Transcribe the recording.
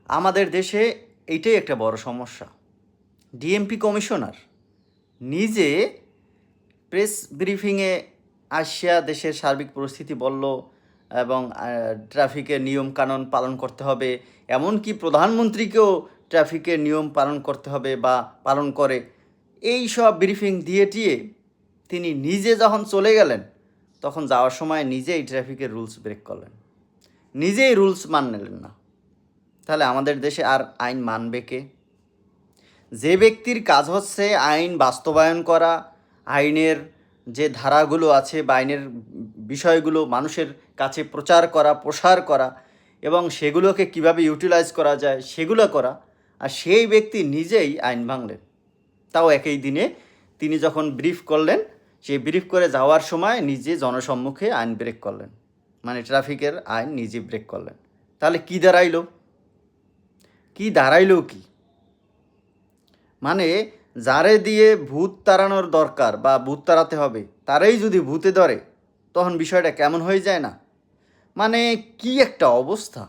আমাদের দেশে এইটাই একটা বড় সমস্যা। ডিএমপি কমিশনার নিজে প্রেস ব্রিফিংয়ে আসিয়া দেশের সার্বিক পরিস্থিতি বলল এবং ট্রাফিকের নিয়ম কানুন পালন করতে হবে, এমনকি প্রধানমন্ত্রীকেও ট্রাফিকের নিয়ম পালন করতে হবে বা পালন করে, এই সব ব্রিফিং দিয়ে টিয়ে তিনি নিজে যখন চলে গেলেন তখন যাওয়ার সময় নিজেই ট্রাফিকের রুলস ব্রেক করলেন, নিজেই রুলস মানলেন না। তাহলে আমাদের দেশে আর আইন মানবে কে? যে ব্যক্তির কাজ হচ্ছে আইন বাস্তবায়ন করা, আইনের যে ধারাগুলো আছে বা আইনের বিষয়গুলো মানুষের কাছে প্রসার করা এবং সেগুলোকে কিভাবে ইউটিলাইজ করা যায় সেগুলো করা, আর সেই ব্যক্তি নিজেই আইন ভাঙলেন। তাও একই দিনে তিনি যখন ব্রিফ করলেন, সেই ব্রিফ করে যাওয়ার সময় নিজে জনসম্মুখে আইন ব্রেক করলেন, মানে ট্রাফিকের আইন নিজে ব্রেক করলেন। তাহলে কি দাঁড়াইলো? কি মানে যারে দিয়ে ভূত তাড়ানোর দরকার বা ভূত তাড়াতে হবে, তারাই যদি ভূতে ধরে তখন বিষয়টা কেমন হয়ে যায় না? মানে কি একটা অবস্থা!